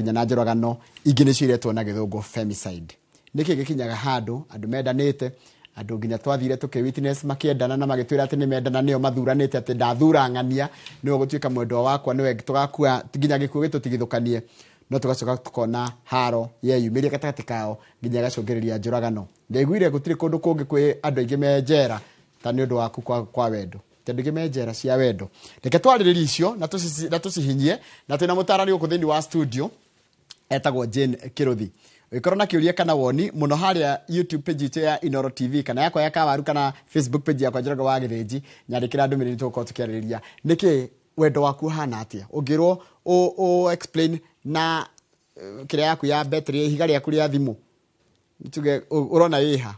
mwanya na njũragano ingĩ nĩ ciretwo na gĩthũngũ femicide. Nĩkĩ gĩkinyaga handũ andũ mendanĩte, andũ nginya twathire tũkĩ witness makĩendana na magĩtwĩra atĩ nĩ mendana nĩo mathuranĩte atĩ ndathura ng'ania nĩwe gũtuĩka mwendwa wakwa nĩwe tũgakua nginya gĩkuũ gĩtũtigithũkanie, no tũgacoka tukona haro yeyumĩria gatagatĩ kao nginya gacũngĩrĩria njũragano. Ndaiguire gũtirĩ kũndũ kũngĩ kwĩ andũ aingĩ menjera ta nĩ ũndũ waku kwa wendo, tondũ aingĩ menjera cia wendo. Reke twarĩrĩrie icio na tũcihinyie na twĩna mũtaarani gũkũ thĩinĩ wa studio etagwo Jane Kiruthi. Wikorwo na kiuria kana woni muno haria YouTube page itu ya Inoro TV kana yakwa ya Kawaru kana Facebook page yakwa Njũragano wa Gĩthĩnji nyandĩkĩra ndũmĩrĩri tũkorwo tũkĩarĩrĩria nĩkĩ wendo waku hana atia ũngĩrwo o explain na kĩrĩa yaku ya battery ihiga rĩaku rĩa thimũ nituge urona iha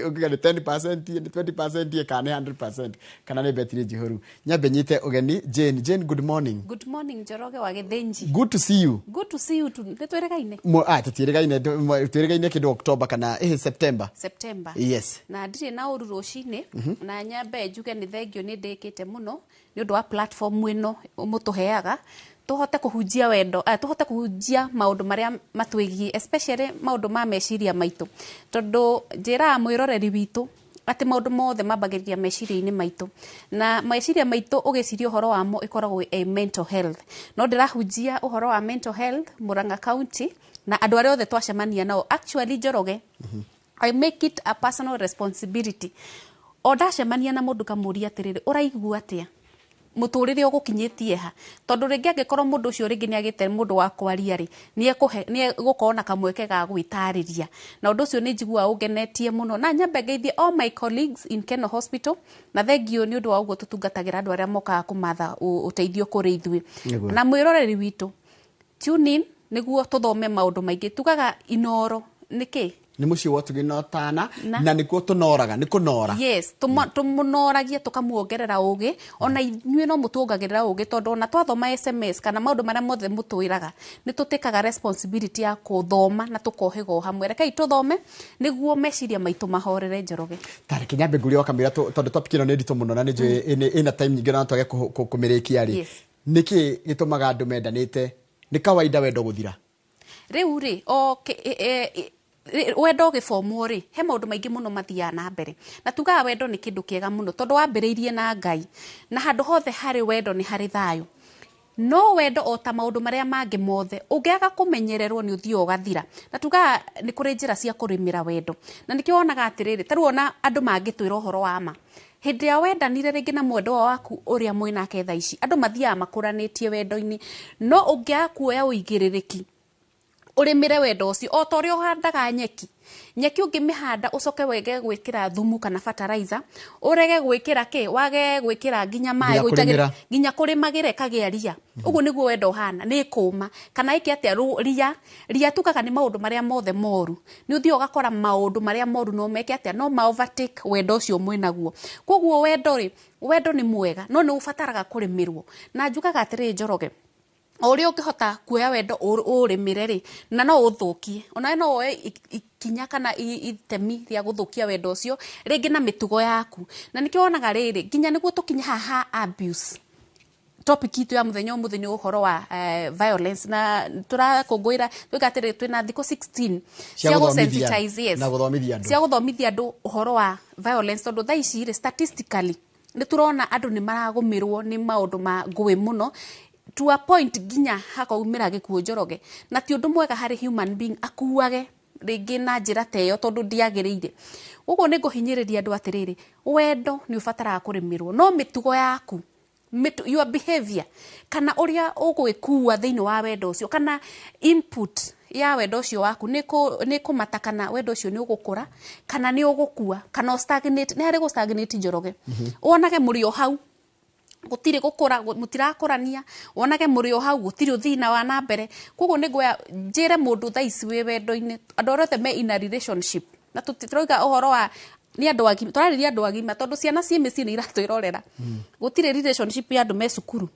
ukiga ni 10% ni 20% kana 100% kana ni battery jihoru nyambe nyite ugeni Jane. Good morning. Good morning Njũragano wa Gĩthĩnji. Good to see you. Good to see you too. Nitweregaine tutiregaine kindu October kana September. Yes. Na ndire na uru rucini na nyambe njuge ni thengio ni ndikite muno ni undu wa platform ino mutuheaga tuhote kuhunjia wendo tuhote kuhunjia maundu maria matwigi especially maundu ma meciria maitu tondu njira mwiroreri witu ati maundu mothe mambagiriria meciria-ini maitu na meciria maitu ugiciria uhoro wamo ikoragwo mental health no ndirahunjia uhoro wa mental health Murang'a County na andu aria othe twacemania nao actually Njoroge I make it a personal responsibility o ndacemania na mundu kamuria atiriri uraigua atia muturire ugukinyitie ha tondu ringi angikorwo mundu ucio ringi ni agite mundu wa kwaria ri ni gukorwo kamweke ga gwitariria na undu ucio ni njigua ugenetie muno na nyambe ngeithie all my colleagues in Keno Hospital na thengio ni undu wa uguo tutungatagira andu aria mokaga kumatha uteithio kuri ithui na mwiroreri witu tune in niguo tuthome maundu maingi tugaga Inoro niki ni mucio watu ginotana na nikuo tunoraga ni kunora. Yes, tumunoragia tukamuongerera ugi ona inyuĩ no mutungagirira ugi tondu ona twathoma SMS kana maundu maria mothe mutwiraga ni tutikaga responsibility ya kuthoma na tukohego hamwe rekei tuthome niguo meciria maitu mahorere Njoroge. Tareke nyambe nguria kamera tondu topic ino ni ndito muno na ni ina time nyingi na twage kumirikia ri niki gitumaga andu mendanite ni kawaida wendo guthira riu ri wendo gifomwo ri he maundu maingi muno mathia na mbere na tugaga wendo ni kindu kiega muno tondu wambiriirie na Ngai na handu hothe hari wendo ni hari thayo no wendo o ta maundu maria mangi mothe ungiaga kumenyererwo ni uthio gathira na tugaga ni kuri njira cia kurimira wendo na nikio wonaga atiriri taru ona andu mangitwira uhoro wa ma hindi ya wendanire ringi na mwendwa waku uria mwinake thaa ici andu mathia makuranitie wendo-ini no ungiaga kuoya uigiririki urimire wendo ucio o ta uria uhandaga nyeki ungimihanda ucoke wege gwikira thumu kana fertilizer urege gwikira wage gwikira nginya mai guitagira nginya kurimagire kagia ria uguo niguo wendo hana ni kuma kana iki atia ria tukaga ni maundu maria mothe moru ni uthio ugakora maundu maria moru no meke atia no ma overtake wendo ucio mwinaguo koguo wendo ni mwega no ni ufataraga kurimirwo na njugaga atiri Njoroge ori ukihota kuoya wendo urimire ri na no uthukie ona no oe ikinya kana itemi ria guthukia wendo ucio ringi na mitugo yaku na nikio wonaga riri nginya niguo tukinya haha abuse topic itu ya muthenya uhoro wa violence na turakungwira twigatire twina thiko 16 cia gusensitize cia guthomithia andu uhoro wa violence tondu thaa ici statistically ni turona andu ni maragumirwo ni maundu ma ngui muno to a point ginya hakaumira gikuo Njoroge na ti undu mwega hari human being akuage ringi na njira teyo tondu ndiagiriire uguo ni nguhinyiriria andu atiriri wendo ni ufataraga kurimirwo no mitugo yaku your behavior kana uria ugwikua thiini wa wendo ucio kana input ya wendo ucio waku ni kumatakana wendo ucio ni ugukura kana ni ugukua kana stagnate ni hari go stagnate Njoroge wonage murio hau gutiri gukura mutirakurania wonage murio hau gutiri uthina wa na mbere koguo ni ngoya njire mundu thaa ici wi wendo-ini andu othe me in a relationship na tutiroiga uhoro wa ni andu agima turariria andu agima tondu ciana cie micii ni iratwirorera gutiri relationship ya andu me cukuru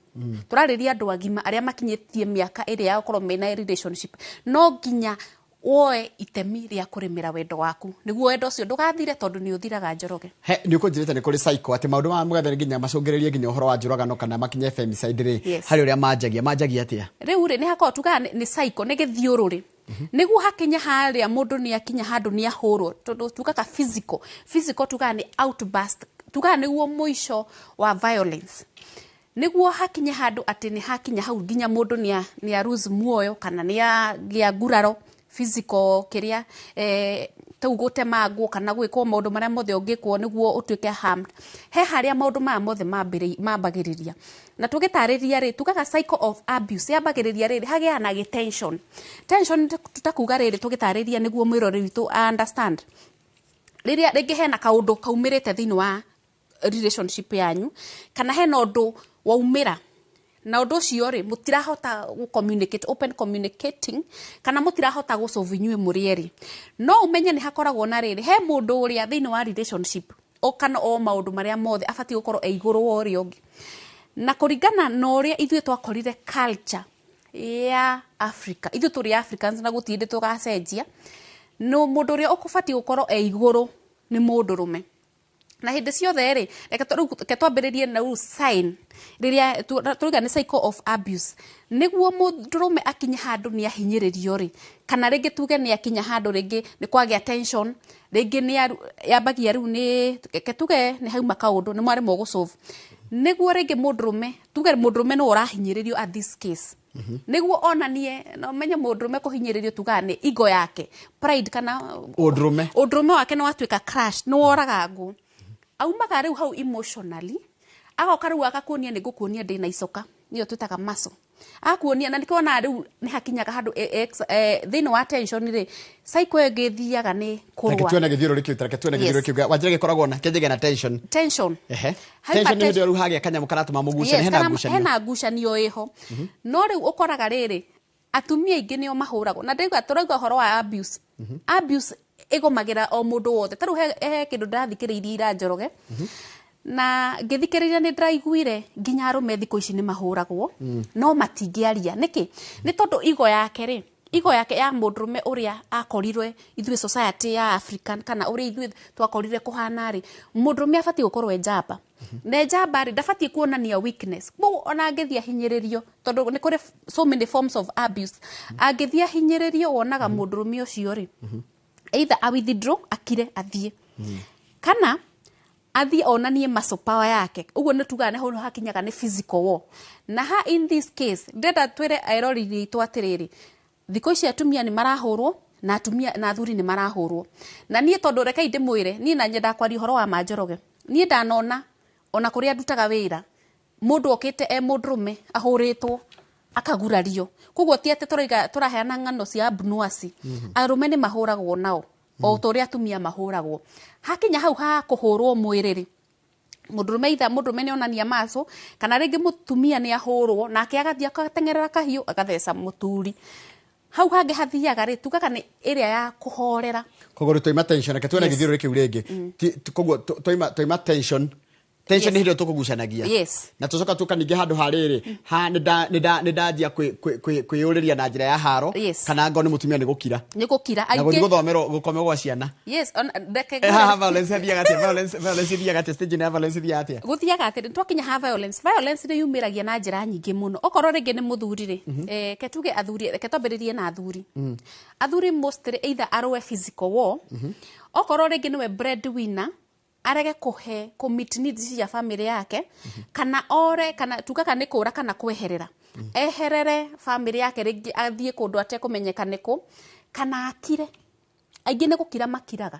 turariria andu agima aria makinyitie miaka iria ya gukorwo mena relationship no nginya woe itemi rĩa kũrĩmĩra wendo waku nĩguo wendo ũcio ndũgathire tondu nĩ ũthiraga Njoroge. Nĩ ũkũnjĩrĩte nĩ kũrĩ cycle atĩ maũndũ ma mũgathe nginya macũngĩrĩrie nginya ũhoro wa njũragano kana makinye femicide rĩ harĩ ũrĩa manjagia atĩa rĩu rĩ nĩ hakorwo tugaga nĩ cycle nĩ gĩthiũrũrĩ nĩguo hakinya harĩa mũndũ nĩ akinya handũ nĩ ahũrwo tondu tugaga physical tugaga nĩ outburst tugaga nĩguo mũico wa violence nĩguo hakinya handũ atĩ nĩ hakinya hau nginya mũndũ nĩ lose muoyo kana nĩ agĩa nguraro physical kĩrĩa tau gũtemangwo kana gwĩkwo maũndũ marĩa mothe ũngĩkwo nĩguo ũtuĩke harmed he harĩa maũndũ maya mothe mambagĩrĩria na tũgĩtarĩria rĩ tugaga cycle of abuse yambagĩrĩria rĩrĩ hagĩa na tension tutakuga rĩrĩ tũgĩtarĩria nĩguo mwĩrore witũ understand rĩrĩa rĩngĩ hena kaũndũ kaumĩrĩte thĩinĩ wa relationship yanyu kana hena ũndũ waumĩra na ũndũ ũcio rĩ mũtirahota communicate open communicating kana mũtirahota gũsolve inyuĩ mũrĩ erĩ no ũmenye nĩ hakoragwo na rĩrĩ he mũndũ ũrĩa thĩinĩ wa relationship kana o maũndũ marĩa mothe abatie gũkorwo igũrũ wa ũrĩa ũngĩ na kũringana na ũrĩa ithuĩ twakorire culture ya Africa ithuĩ tũrĩ Africans na gũtirĩ tũgacenjia no mũndũ ũrĩa ũkũbatie gũkorwo igũrũ nĩ mũndũrũme na hĩndĩ ciothe rĩ reke twambĩrĩrie na sign rĩrĩa tũruga nĩ cycle of abuse nĩguo mũndũrũme akinya handũ nĩ ahinyĩrĩrio rĩ kana rĩngĩ tuge nĩ akinya handũ rĩngĩ nĩ kwagĩa tension rĩngĩ nĩ yambagia rĩu nĩ reke tuge nĩ hauma kaũndũ nĩ mwarĩmwo gũsolve nĩguo rĩngĩ mũndũrũme tuge mũndũrũme nĩ ũrahinyĩrĩrio at this case nĩguo onanie no menye mũndũrũme kũhinyĩrĩrio tugaga nĩ ego yake pride kana ũndũrũme wake nĩ watuĩka crash nĩ woragangwo aumaga rĩu hau emotionally agoka rĩu akakuonia nĩ ngũkuonia ndĩ na icoka niyo twĩtaga maso akuonia na nĩkĩona rĩu nĩ hakinyaga handũ thĩinĩ wa tension rĩ cycle ĩngĩthiaga nĩ kũrũa tuone gĩthiũrũrĩ kĩu wanjĩra gĩkoragwo na kĩnjĩge na tension tension nĩ hĩndĩ rĩu hagĩa kanyamũ karatũma mũgucanie hena ngucanio ĩho no rĩu ũkoraga rĩrĩ atumia aingĩ nĩo mahũragwo na ndĩuga tũrauga ũhoro wa abuse ĩgũmagĩra o mũndũ wothe tarĩu he kĩndũ ndĩrathikĩrĩirie ira Njoroge na ngĩthikĩrĩria nĩ ndĩraiguire nginya arũme thikũ ici nĩ mahũragwo no matingĩaria nĩkĩ nĩ tondũ ego yake ya mũndũrũme ũrĩa akorirwe ithuĩ society ya African kana ũrĩa ithuĩ twakorire kũhana rĩ mũndũrũme abatie gũkorwo njamba na njamba rĩ ndabatie kuonania weakness kũu ona angĩthia hinyĩrĩrio tondũ nĩ kũrĩ so many forms of abuse angĩthia hinyĩrĩrio wonaga mũndũrũme ũcio rĩ either a withdraw akire athie kana athie onanie muscle power yake uguo nĩ tugaga nĩ hakinyaga nĩ physical war na in this case ndenda twĩre aerorithia itũ atĩrĩrĩ thikũ ici atumia nĩ marahũrwo na atumia na athuri nĩ marahũrwo na niĩ tondũ rekei ndĩmwĩre niĩ na nyenda kwaria ũhoro wa Njoroge niĩ ndanona ona kũrĩa ndutaga wĩra mũndũ okĩte mũndũrũme ahũrĩtwo akagurario koguo ti atĩ tũraheana ng'ano cia abnuasi arũme nĩ mahũragwo nao o ũrĩa atumia mahũragwo hakinya hau ha kũhũrwo mwĩrĩ rĩ mũndũrũme nĩ onania maso kana rĩngĩ mũtumia nĩ ahũrwo nake agathia akatengerera kahiũ agatheca mũturi hau hangĩ hathiaga rĩ tugaga nĩ ĩrĩa ya kũhorera koguo tũima tension reke tuone gĩthiũrũrĩ kĩu rĩngĩ koguo tũima tension nĩ hĩndĩ tũkũgucanagia na tũcoka tũka ningĩ handũ harĩrĩ nĩ ndanjia kwĩyũrĩria na njĩra ya haro kana ngo nĩ mũtumia nĩ gũkira na gũthiĩ gũkomeo gwa ciana violence ithiaga atĩa stage ya violence ithiaga atĩa gũthiaga atĩ twakinya ha violence nĩ yumĩragia na njĩra nyingĩ mũno okorwo rĩngĩ nĩ mũthuri rĩ reke tuge athuri reke twambĩrĩrie na athuri mostly either arũe physical war okorwo rĩngĩ nĩwe breadwinner arege commit needs cia family yake kana ore kana tugaga nĩ kũra kana kweherera eherere family yake rĩngĩ athiĩ kũndũ atekũmenyeka nĩkũ kana akire aingĩ nĩ gũkira makiraga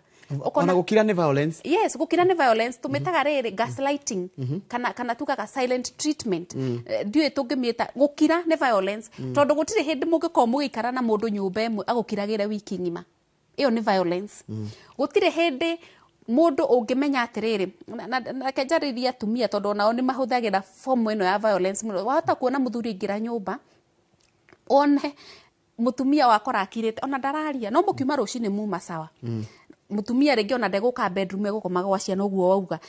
ona gũkira nĩ violence gũkira nĩ violence tũmĩtaga rĩrĩ gaslighting kana tugaga silent treatment ndiũĩ tũngĩmĩta gũkira nĩ violence tondũ gũtirĩ hĩndĩ mũngĩkorwo mũgĩikara na mũndũ nyũmba ĩmwe agũkiragĩre wiki ng'ima ĩyo nĩ violence gũtirĩ hĩndĩ mũndũ ũngĩmenya atĩrĩrĩ na kenjarĩria atumia tondũ nao nĩ mahũthagĩra form ĩno ya violence mũno wahota kuona mũthuri aingĩra nyũmba one mũtumia wakora akirĩte ona ndararia no mũkiuma rũcinĩ muma sawa mũtumia rĩngĩ ona ndegũka bedroom egũkomaga gwa ciana ũguo wauga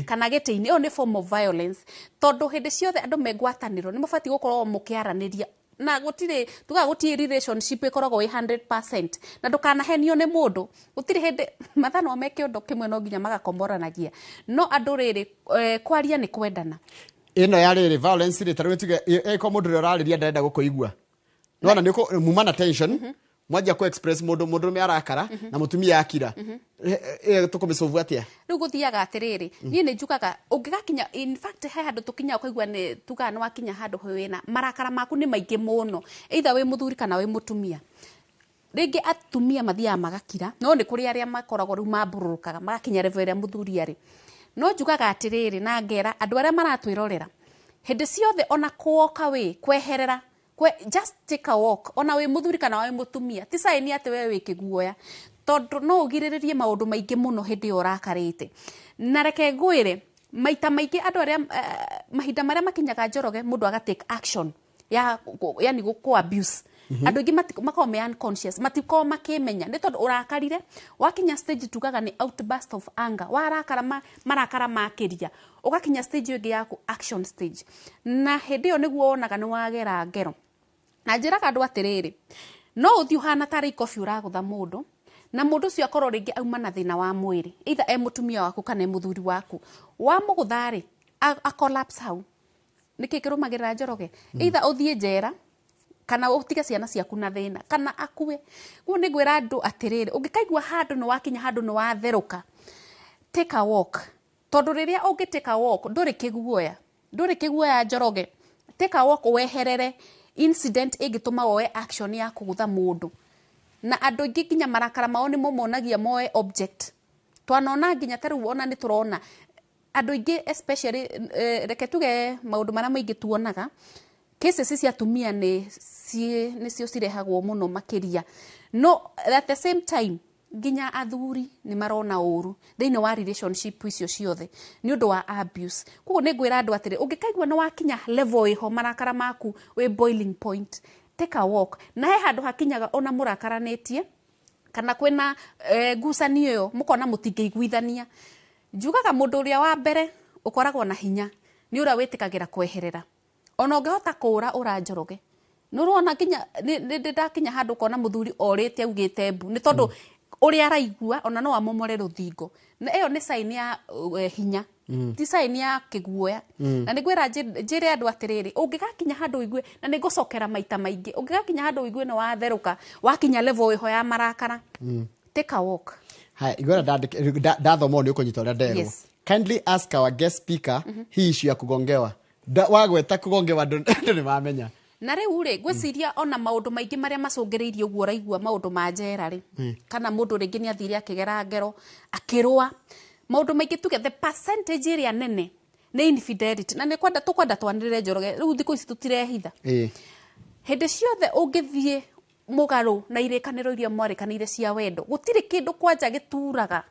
kana gĩtĩ-inĩ ĩyo nĩ form of violence tondũ hĩndĩ ciothe andũ megwatanĩro nĩ mabatie gũkorwo mũkĩaranĩria na gutire tuga gutie relationship ikoragwo 100% na ndukanahenio ni mundu gutire hindi mathano meke undu kimwe no nginya magakomboranagia no andu riri kwaria ni kwendana ino ya riri violence ri taru tuge eko mundu ri urariria ndarenda gukuigua no na niko mumana tension mwaja ku express mundu me arakara na mutumia akira tukumisovu atia riu guthiaga atiriri nie ni njukaga ungigakinya in fact he handu tukinya ukaigua ni tuga no wakinya handu wina marakara maku ni maingi muno either we muthuri kana we mutumia ringi atumia mathia magakira no ni kuri aria makoragwo riu mambururukaga magakinya level ya muthuri ari no njukaga atiriri na ngera andu aria maratwirorera hindi ciothe ona kuoka we kweherera just take a walk ona we muthuri kana we mutumia ti saini ate we wikiguoya tondu no ugiriririe maundu maingi muno hindi urakarite na reke ngwire maita maingi andu aria mahinda maria makinyaga Njoroge mundu aga take action yani go abuse andu ingi makao me unconscious matiko makimenya ni tondu urakarire wakinya stage tugaga ni outburst of anger warakara marakara makiria ugakinya stage ingi yaku action stage na hindi yo niguo onaga ni wagera ngero na njiraga andu atiriri no uthi uhana tari ikofi uragutha mundu na mundu cio akorwo ringi auma na thina wa mwiri either mutumia waku kana muthuri waku wa muguthari a collapse hau niki kirumagira Njoroge either uthie njera kana utige ciana ciaku na thina kana akue guo ni gwira andu atiriri ungikaigua handu no wakinya handu no watheruka take a walk tondu riria ungi take a walk nduri kiguoya Njoroge take a walk weherere incident igituma woe action ya kugutha mundu na andu ingi kinya marakara mao ni momonagia moe object twanona nginya taru ona ni turona andu ingi especially reke tuge maundu mara maingi tuonaga cases cia atumia ni cio cirehagwo muno makiria no at the same time nginya athuri ni marona uru thiini wa relationship icio ciothe ni undu wa abuse kugo ni ngwira andu atiri ungikaigua no wakinya level iho marakara maku we boiling point take a walk na he handu hakinyaga ona murakaranitie kana kwina ngucanio yo mukona mutingeiguithania njugaga mundu uria wa mbere ukoragwo na hinya ni ura witikagira kweherera ona ungihota kuura ura Njoroge nuruona kinya ndakinya handu kona muthuri orite augite mbu ni tondu uria araigua ona no amomore ruthingo na iyo ni sign ya hinya ti sign ya kiguoya na nigwira njire andu atiriri ungigakinya handu igue na nigucokera maita maingi ungigakinya handu igue no watheruka wakinya level iho ya marakara take a walk hai igora dathomo ni ukunyita uria nderwo kindly ask our guest speaker hii issue ya kugongewa wagweta kugongewa ndu ni mamenya na riu ri gwiciria ona maundu maingi maria macungiriirie uguo raigua maundu ma njera ri kana mundu ringi ni athire akigera ngero akirwa maundu maingi tuge the percentage ria nene ni infidelity na ni kwenda tukwenda twanirire Njoroge riu thiku ici tutirehitha hindi ciothe ungithie mugaru na irikaniro iria mwarikanire cia wendo gutiri kindu kwanja gituraga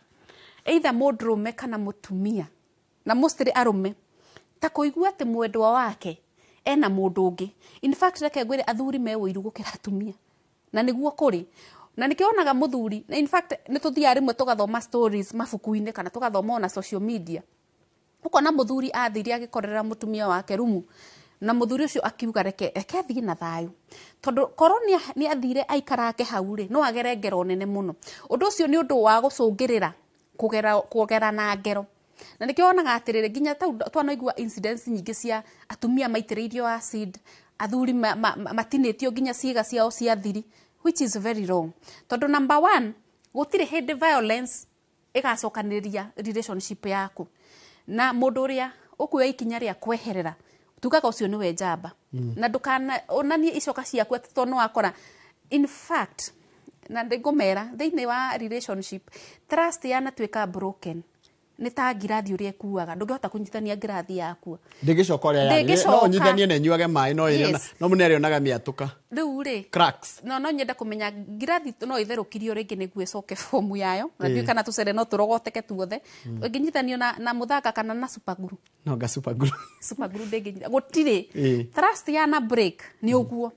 either mundrume kana mutumia na mostly arume ta kuigua ati mwendwa wake ena mundu ungi in fact reke ngwire athuri me wiru gukira atumia na niguo kuri na nikionaga muthuri in fact ni tuthia rimwe tugathoma stories mafuku-ini kana tugathoma na social media ukona muthuri athiri agikorera mutumia wake rumu na muthuri ucio akiuga reke athie na thayu tondu koronia ni athire aikarake hau ri no agere ngero nene muno undu ucio ni undu wa gucungirira kugera na ngero na nikionaga atirire nginya twanoigua incidents nyingi cia atumia maitiriirio acid athuri matinitio nginya ciiga ciao cia thiri which is very wrong tondu number 1 gutire hindi violence igacokaniria relationship yaku na mundu uria ukuya ikinya ria kweherera tugaga ucio ni we njamba na ndukana onanie icoka ciaku ati no akora in fact na ndingumera thiini wa relationship trust yanatuika broken ni ta ngirathi uria ekuaga ndungihota kunyitania ngirathi yaku ndigicoka uria yani no nyithanie na nyuage mai no iriona no munere onaga miatuka riu ri cracks no nyenda kumenya ngirathi no itherukirio ringi niguo icoke fomu yayo na ndio kana tucere no turogoteke tuothe nginyithanio na muthaka kana na super glue no ga super glue ndinginyita gutire trust yana break ni uguo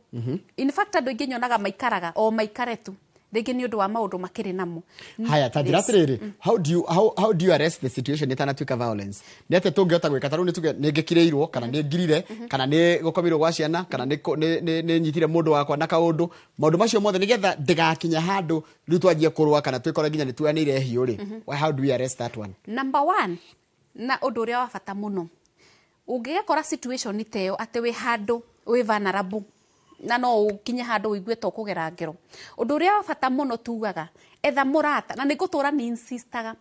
in fact andu ingi nyonaga maikaraga o maikare tu rĩngĩ nĩ ũndũ wa maũndũ makĩrĩ namo. Haya tanjira atiriri, how do you arrest the situation itanatuika violence? Nĩ atĩ tũngĩhota gwĩka tarũ nĩ ngĩkirĩirwo kana nĩ ngirire kana nĩ gũkomirwo gwa ciana kana nĩ nyitire mũndũ wakwa na kaũndũ, maũndũ macio mothe nĩgetha ndigakinya handũ rĩu twanjie kũrũa kana twĩkore nginya nĩ tuanĩire hiũ rĩ. How do we arrest that one? Number one, na ũndũ ũrĩa wa bata mũno, ũngĩgekora situation ĩteyo atĩ wĩ handũ wĩ vulnerable na no ukinye handũ uigue to kugera ngero, undu uria wa bata muno tugaga etha murata, na ningũtũra ni insistaga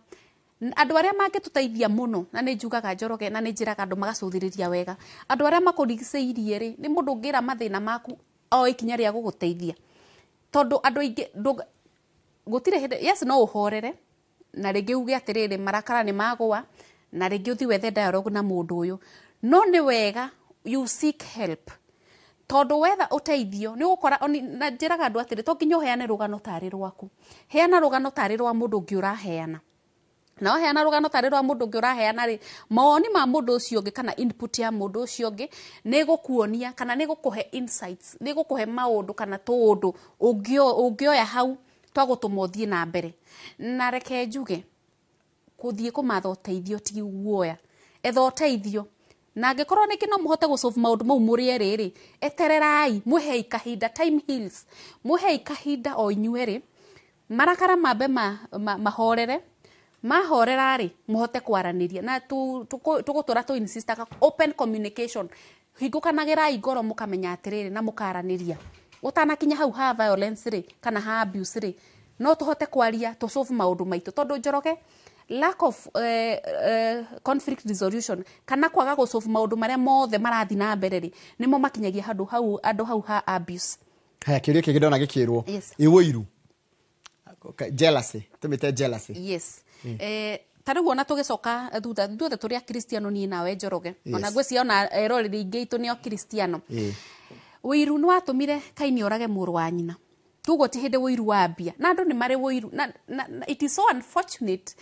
andu aria mangĩtũteithia muno, na nĩ njugaga Njoroge na nĩ njiraga andu magacuthiriria wega, andu aria makũrigicĩirie ri ni mundu ũngĩra mathina maku o ikinya ria gũgũteithia, tondu andu aingi gutire hindi, yes no uhorere na rĩngĩ uge atiriri marakara ni magwa na rĩngĩ uthi wethe dialogue na mundu uyu, no ni wega you seek help. Tondu wetha uteithio ni gukora na njiraga andu atiri to nginya uheane rugano tari rwaku, heana rugano tari rwa mundu ungi uraheana, na waheana rugano tari rwa mundu ungi uraheana ri mawoni ma mundu ucio ungi kana input ya mundu ucio ungi ni gukuonia kana ni gukuhe insights, ni gukuhe maundu kana tundu ungioya hau twagutumothie na mbere. Na reke njuge kuthie kumatha uteithio ti guoya, etha uteithio na angĩkorwo nĩkĩ no mũhote gũsolve maũndũ mau mũrĩ erĩ, etererai, muhei kahinda, time heals, muhei kahinda o inyuĩ rĩ, marakara mambe mahorere, mahorera rĩ muhote kwaranĩria, na tũgũtũra tũ insistaga open communication, hingũkanagirai ngoro mũkamenya atĩrĩrĩ na mũkaranĩria, ũtanakinya hau ha violence rĩ kana ha abuse rĩ, no tũhote kwaria to solve maũndũ maitũ, tondu Njoroge lack of conflict resolution kana kwaga gũsolve maundu maria mothe marathi na mbere ri nimo makinyagia handu hau andu hau ha abuse. Haya kiuria kĩngĩ ndona gĩkĩrwo ĩwũiru, jealousy, tumite jealousy. Yes. Tarĩu ona tũgĩcoka thutha ithuothe tũrĩ Akristiano niĩ nawe Njoroge, ona ngwĩciria ona eroreri ingĩ itũ nĩ Akristiano. Ũiru nĩ watũmire Kaini orage mũrũ wa nyina, tugo ti hinde woiru wambia na andu ni mari woiru na it is so unfortunate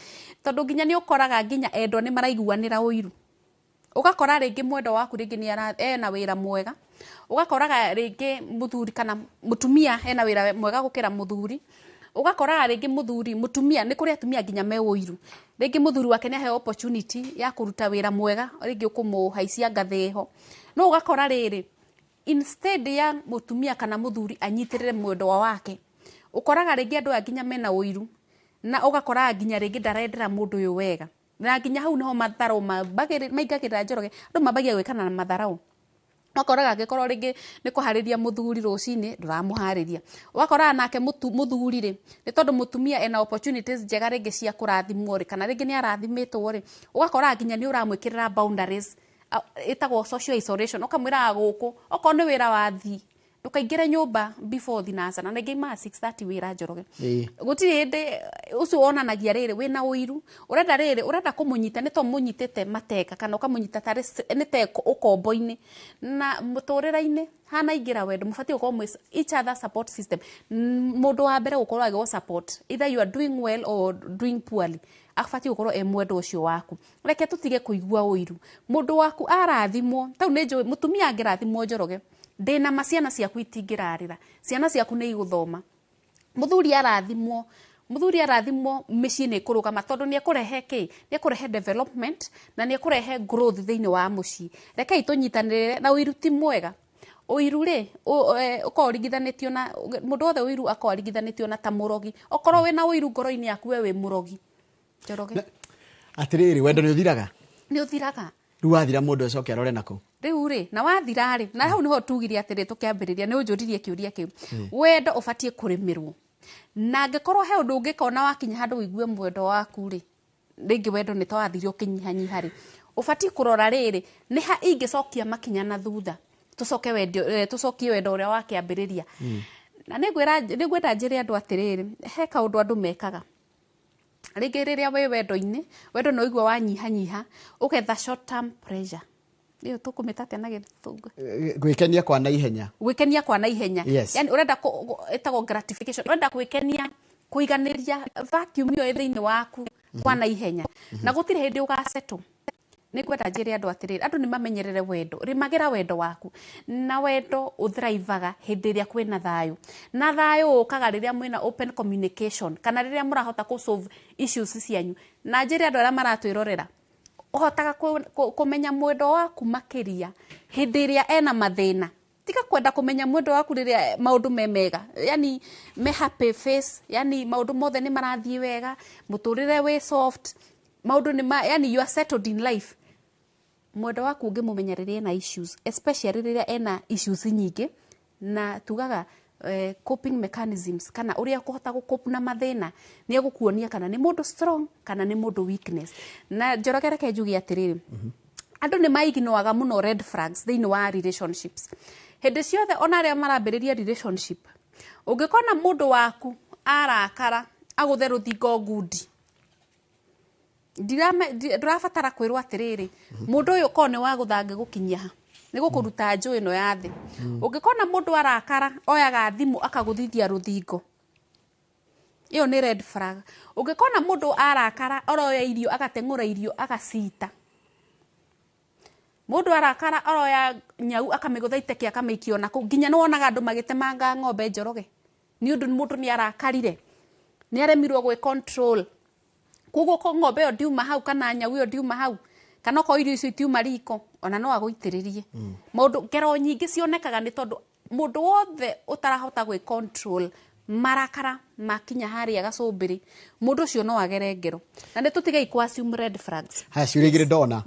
tondu nginya ni ukoraga nginya endo ni maraiguanira woiru, ugakora ringi mwendo waku ringi ni ena wira mwega, ugakoraga ringi muthuri kana mutumia ena wira mwega gukira muthuri, ugakoraga ringi mutumia ni kuri atumia nginya me woiru, ringi muthuri wake ni ahe opportunity ya kuruta wira mwega, ringi ukumuhaisia ngatheho, no ugakora riri instead ya mutumia kana muthuri anyitirire mwendo wake, ukoraga ringi andu nginya mena woiru, na ugakora nginya ringi ndarendera mundu uyu wega, na nginya hau niho matharau maingagirira Njoroge, andu mabagia gwikana na matharau. Wakoraga angĩkorwo ringi ni kuhariria muthuri rucini nduramuhariria, wakoraga nake muthuri ri ni tondu mutumia ena opportunities njega ringi cia kurathimwo ri kana ringi ni arathimitwo ri, ugakoraga nginya ni uramwikirira boundaries itagwo social isolation, ukamwira guku okorwo ni wira wathi ndukaingire nyumba before thinacara, na ningĩ ma 6:30 wira Njoroge gutiri hindi ucio wonanagia riri wina uiru, urenda kumunyita ni to munyitete mateka kana ukamunyita tari ni teko ukombo-ini, na muturira-ini hana ingira wendo mufati ukorwo each other support system, mundu wa mbere gukorwo agwo support either you are doing well or doing poorly, afati ukorwo mwendo ucio waku. Reke tutige kuigua uiru, mundu waku arathimwo tau ni njui mutumia angirathimwo Njoroge ndina maciana ciaku itingirarira, ciana ciaku ni iguthoma, muthuri arathimwo micii ni kurugama tondu ni ekurehe ni ekurehe development na ni ekurehe growth thiini wa mucii. Reke itunyitanire na uiru ti mwega, uiru ri ukorigithanitio na mundu othe uiru akorigithanitio na ta murogi, okorwo wina uiru ngoro-ini yaku we wi murogi Njoroge. Atiriri wendo ni uthiraga riu wathira mundu acoke arore nako riu ri na wathira ri na hau niho tugire atiri tukiambiriria ni unjuririe kiuria kiu wendo ubatie kurimirwo, na angikorwo he undu ungikona wakinya handu wigue mwendo waku ri ringi wendo ni tawathire ukinyihanyiha ri ubatie kurora riri ni ha ingicokia makinya na thutha tucokie wendo uria wakiambiriria. Na nigwenda njire andu atiriri he kaundu andu mekaga ringi riria we wendo-ini wendo no igua wanyihanyiha ugetha short term pressure, iyo tukumitatia na githungu gwikenia kwa naihenya, yani urenda etago gratification, urenda gwikenia kuiganiria vacuum iyo thiini waku kwa naihenya, na gutire hindi ugasettle nĩ kwenda njĩre andũ atĩrĩrĩ, andũ nĩ mamenyerere wendo, rĩmagĩra wendo waku, na wendo ũthrivaga hĩndĩ ĩrĩa kwĩna thayũ, na thayũ ũkaga rĩrĩa mwĩna open communication, kana rĩrĩa mũrahota ku solve issues cianyu, na njĩre andũ arĩa maratwĩrorera, ũhotaga kũmenya mwendo waku makĩria hĩndĩ ĩrĩa ena mathĩna, tiga kwenda kũmenya mwendo waku rĩrĩa maũndũ me mega, yani me happy face, yani maũndũ mothe nĩ marathiĩ wega, mũtũrĩre wĩ soft, maũndũ nĩ yani you are settled in life. Mwendo waku ũngĩmũmenya rĩrĩa ena issues, especially rĩrĩa ena issues nyingĩ, na tugaga coping mechanisms, kana ũrĩa kũhota gũcope na mathĩna, nĩ egũkuonia kana nĩ mũndũ strong kana nĩ mũndũ weakness. Na njorogereke njuge atĩrĩrĩ, andũ nĩ maiginoaga mũno red flags thĩinĩ wa relationships. Hĩndĩ ciothe ona arĩa marambĩrĩria relationship, ũngĩkona mũndũ waku arakara agũthe rũthingo ngundi, ndĩrabatara kwĩrwo atĩrĩrĩ, mũndũ ũyũ ko nĩ wagũthange gũkinyia ha, nĩ gũkũruta njũ ĩno ya thĩ. Ũngĩkona mũndũ arakara oyaga thimũ akagũthithia rũthingo, iyo nĩ red flag. Ũngĩkona mũndũ arakara oroya irio agateng'ũra irio agacita, mũndũ arakara oroya nyau akamĩgũtha iteke akamĩikia na kũu, nginya nĩwonaga andũ magĩtemanga ng'ombe Njoroge nĩ ũndũ mũndũ nĩ arakarire, nĩ aremirwo gwĩ control. Koguo ko ng'ombe ĩyo ndiuma hau kana nyau ĩyo ndiuma hau, kana ko irio icio itiuma riko, ona no agũitĩrĩrie. Maũndũ ngero nyingĩ cionekaga nĩ tondũ mũndũ wothe ũtarahota gwĩ control marakara makinya harĩa gacũmbĩrĩ, mũndũ ũcio no agere ngero, na nĩ tũtigei ku assume red flags. Haya, ciũria igĩrĩ ndona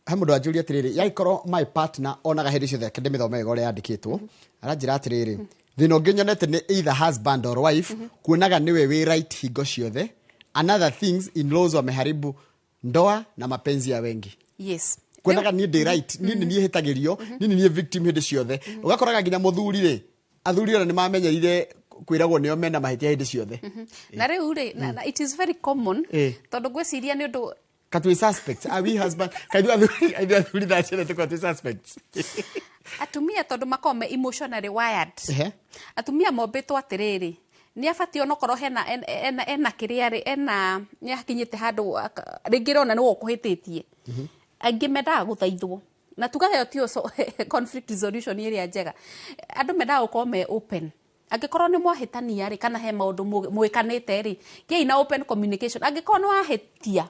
he mũndũ anjũria atĩrĩrĩ, yaikorwo my partner onaga hĩndĩ ciothe ndĩmĩthome wega ũrĩa yandĩkĩtwo, aranjĩra atĩrĩrĩ, thĩna ũngĩ nyonete nĩ either husband or wife kuonaga nĩwe wĩ right hingo ciothe, another things in-laws wameharibu ndoa na mapenzi ya wengi. Yes. Kuonaga niĩ ndĩ right, niĩ hĩtagĩrio, niĩ victim hĩndĩ ciothe. Ũgakoraga nginya mũthuri rĩ, athuri ona nĩ mamenyerire kwĩragwo nĩo mena mahĩtia hĩndĩ ciothe. Na rĩu rĩ, it is very common, tondũ gwĩciria nĩ ũndũ katwi suspects, are we husband? Kaithu athuri thacire tukatwi suspects. Atumia tondũ makome emotionally wired. Atumia mombĩtwo atĩrĩrĩ, nĩ abatie onokorwo ena kĩrĩa rĩ, nĩ akinyĩte handũ rĩngĩ rona nĩ gũkũhĩtĩtie, angĩ mendaga gũthaithwo, na tugaga tio conflict resolution ĩrĩa njega. Andũ mendaga gũkorwo me open, angĩkorwo nĩ mwahĩtania rĩ, kana he maũndũ mwĩkanĩte rĩ, gĩai na open communication. Angĩkorwo nĩ wahĩtia,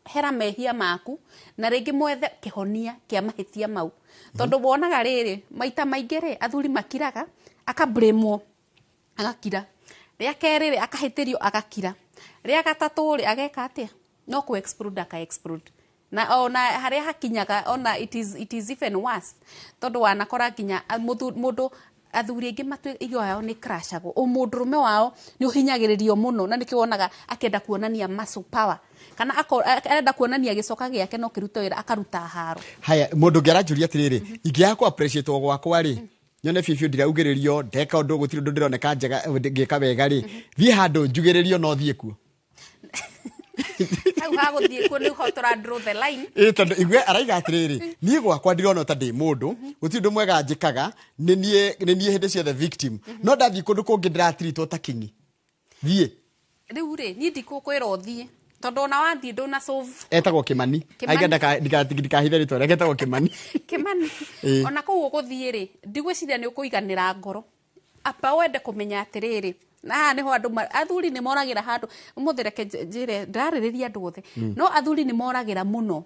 hera mehia maku, na rĩngĩ mwethe kĩhonia kĩa mahĩtia mau. Tondũ wonaga rĩrĩ, maita maingĩ rĩ, athuri makiraga, akablamwo, agakira. Rĩa kerĩ rĩ, akahĩtĩrio agakira. Rĩa gatatũ rĩ, ageka atĩa? No ku explode aka explode. Na ona harĩa hakinyaga, ona it is even worse. Tondũ wanakora nginya mũndũ athuri aingĩ matuĩgwo yao nĩ crashagwo. Mũndũrũme wao nĩ ũhinyagĩrĩrio mũno, na nĩkĩo wonaga akenda kuonania muscle power, kana arenda kuonania gĩcoka gĩake no kĩruta wĩra akaruta haro. Haya, mũndũ ũngĩ aranjũria atĩrĩrĩ, ingĩaga ku appreciate gwakwa rĩ, nyone biũ ndiraugĩrĩrio, ndeka ũndũ gũtirĩ ũndũ ndĩroneka njega ngĩka wega rĩ, thiĩ handũ njugĩrĩrio no thiĩ kuo. Hau hagũthiĩ kuo nĩ ho tũra draw the line. Tondũ igwe araiga atĩrĩrĩ, niĩ gwakwa ndirona ta ndĩ mũndũ, gũtirĩ ũndũ mwega njĩkaga, nĩ niĩ hĩndĩ ciothe victim. No ndathiĩ kũndũ kũngĩ ndĩratiritwo ta kinyi. Thiĩ. Rĩu rĩ, niĩ ndikũkwĩra ũthiĩ, tondũ ona wathiĩ ndũna solve. Etagwo Kĩmani. Aiga ndikahithe rĩtwa rĩake, etagwo Kĩmani. Kĩmani. Ona kũu ũgũthiĩ rĩ, ndigwĩciria nĩ ũkũiganĩra ngoro. Apa wende kũmenya atĩrĩrĩ, na nĩho andũ athuri nĩ moragĩra handũ, ũmũthireke njĩre ndararĩrĩria andũ othe, no athuri nĩ moragĩra mũno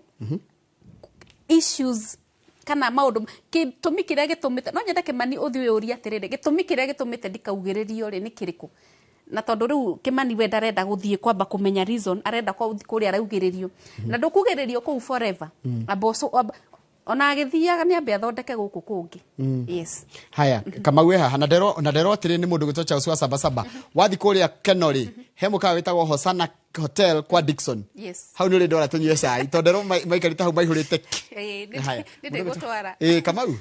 issues kana maũndũ gĩtũmi kĩrĩa gĩtũmĩte. No nyende Kĩmani ũthiĩ ũria atĩrĩrĩ, gĩtũmi kĩrĩa gĩtũmĩte ndikaugĩrĩrio rĩ nĩ kĩrĩkũ? Na tondũ rĩu Kĩmani we ndarenda gũthiĩ kwamba kũmenya reason, arenda kũrĩa araugĩrĩrio, na ndũkugĩrĩrio kũu forever. Ona agĩthiaga nĩ ambe athondeke gũkũ kũngĩ. Yes. Haya, kama we haha na ndero atĩrĩ nĩ mũndũ gwĩtwo Charles wa Sabasaba, wathi kũrĩa Kenori, he mũkawa wĩtagwo Hosanna Hotel kwa Dickson. Yes. Hau nĩ ũrĩ ndora tũnyue cai, tondũ ndero maikarĩte hau maihũrĩte. Haya, nĩ gũtwara. Kamau.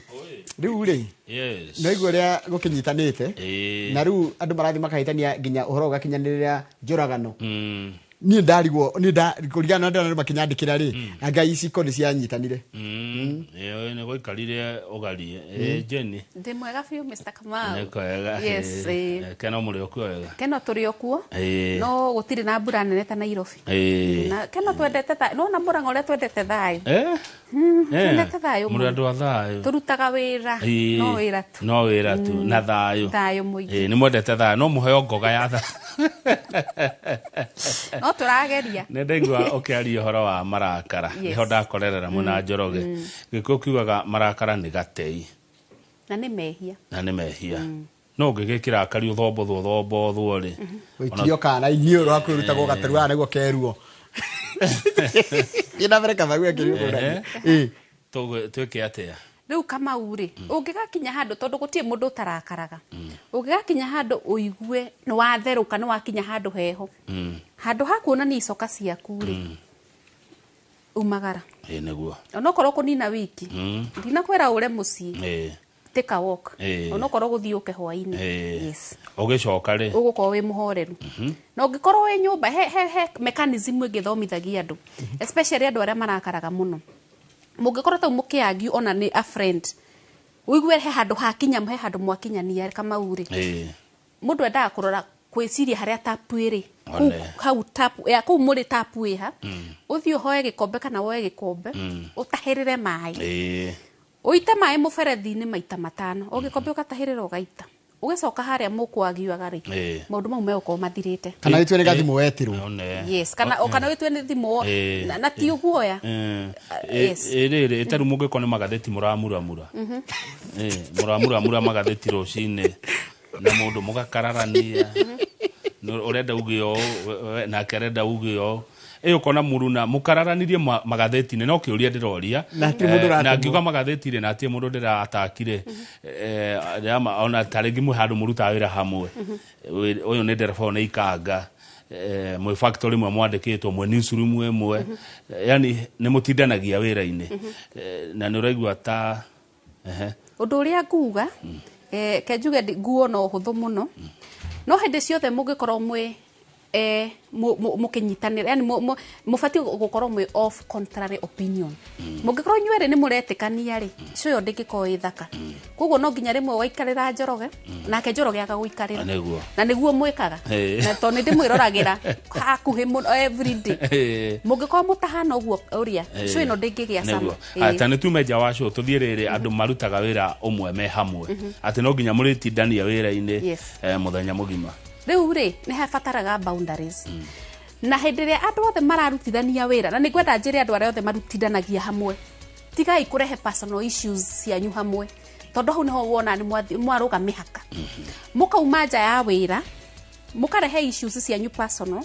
Rĩu rĩ. Yes. No igua rĩa gũkĩnyitanĩte. Na rĩu andũ marathi makahĩtania nginya ũhoro ũgakinyanĩrĩra njũragano. ni ndarigwo ni kurigana ndona makinyandikira ri ngai iciko ni cianyitanire ni goikarire ugarie Jane ndi mwega fiu Mr. Kamau yes kana muri okuoga keno turi okuo no gutiri na mbura nene ta Nairobi na keno twendete no na mbura ngore twendete thayo twendete thayo muri andu a thayo turutaga wira no wira tu na thayo muingi ni mwendete thayo no muheo ngoga ya thayo no turageria ne ndengwa okiaria horo wa marakara niho ndakorerera muna Njoroge giko kiugaga marakara ni gatei na ni mehia no ngigikira akari uthombo ri wikirio kana inio ro akuruta go gaterwa niguo keruo ina bereka magwe kirio tweke atia riu Kamau ri ungigakinya handu tondu gutie mundu utarakaraga ungigakinya handu uigue ni watheruka ni wakinya handu heho handu hakuona ni icoka ciaku ri umagara niguo onokorwo kunina wiki ndina kwera ure mucii take a walk onokorwo guthiuke hwaini yes ugicoka ri ugukorwo wi muhoreru na ungikorwo wi nyumba he mechanism ingithomithagia andu especially andu aria marakaraga muno mungikorwo ta mukiagi ona ni a friend uigue he handu hakinya he handu mwakinyania Kamau ri mundu endaga kurora kwiciria haria tapu iri hau tapu ya ku muri tapu iha uthio hoe gikombe kana woe gikombe utahirire mai uite mai muberethi-ini maita matano ugikombe ukatahirira ugaita ugicoka haria mukwagiaga ri maundu mau meuko mathirite kana witwe ni gathimu wetirwo yes kana witwe ni thimu na ti uguoya yes riri itaru mungikone magatheti muramura magatheti rocine na mundu mugakararania urenda ugio na kerenda ugio ukona muruna mukararanirie magatheti ne no kiuria ndiroria na ngiuga magatheti ri na atie mundu ndira atakire ona tarengi muhandu muruta wira hamwe uyu ni ndereba ne ikanga mwe factory mwe mwandikitwo mwe newsroom mwe yani ni mutindanagia wira-ini na ni uraigua ta undu uria nguga kenjuge nguo no huthu muno no hindi ciothe mungikorwo mwe mukinyitanira yani mufati gukorwo mwe of contrary opinion mungikorwo nywere ni muretikania ri cio ndingiko ithaka koguo no nginya rimwe waikarira Njoroge nake Njoroge agaguikarira na niguo mwikaga na to ni ndimwiragira hakuhi every day mungikorwo mutahana uguo uria cio no ndingigia sama ata ni tume nja wa cio tuthie riri andu marutaga wira umwe me hamwe ati no nginya muritindania wira-ini muthenya mugima riu ri ni habataraga boundaries na hindi ria andu othe mararutithania wira na nigwenda njire andu aria othe marutithanagia hamwe tigai kurehe personal issues cianyu hamwe tondu hau niho wona ni mwaruga mihaka mukauma nja ya wira mukarehe issues cianyu personal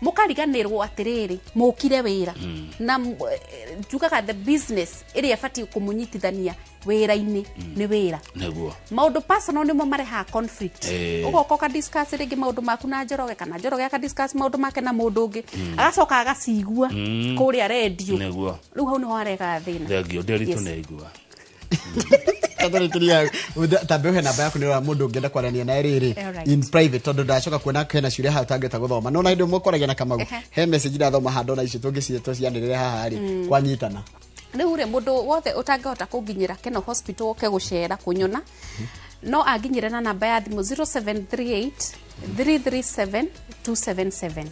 mukariganirwo atiriri mukire wira na njugaga the business iria fati kumunyitithania wira-ini ni wira niguo maundu personal nimo mareha conflict ugoka ka discuss ringi maundu maku na Njoroge kana Njoroge aka discuss maundu make na mundu ungi agacoka agacigua kuria radio niguo riu hau niho arega thina thengio nderitu neigua Atarikiria tambe he namba yaku ni wa mundu ngenda kwarania na riri in private tondu ndacoka kuona kena ciuria ha tangeta guthoma no na ndio mukoragia na Kamau he message ndathoma hando na icio tungicietwo cianirire haha ri kwanyitana riu ri mundu wothe utangihota kunginyira keno hospital ke gucera kunyona no anginyire na namba ya thimu 0738 337 277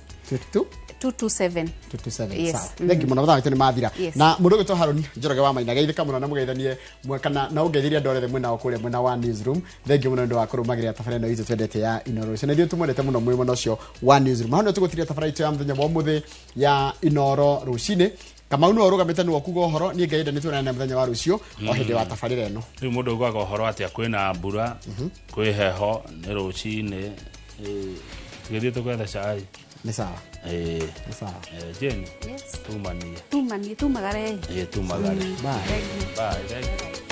227 yes thank you muno thank you mathira na mundu gitwa Harun Njoroge wa Maina geithika muno na mugeithanie kana na ungeithiria ndorere mwena wa kuria mwena wa newsroom thank you muno ndo akurumagira tafara no izo twendete ya Inoro cio nithio tumwendete muno mwi muno cio wa newsroom hano tugutiria tafara itu ya muthenya wa muthi ya Inoro rucine Kamau no rugamite no kugo horo ni ngaida ni tuna na muthenya wa rucio o hindi wa tafarira eno ri mundu ugaga horo atia kwina mbura kwi heho ni rucine tigithie tukwetha cai ni sawa ni sawa Jane yes tumagare bye bye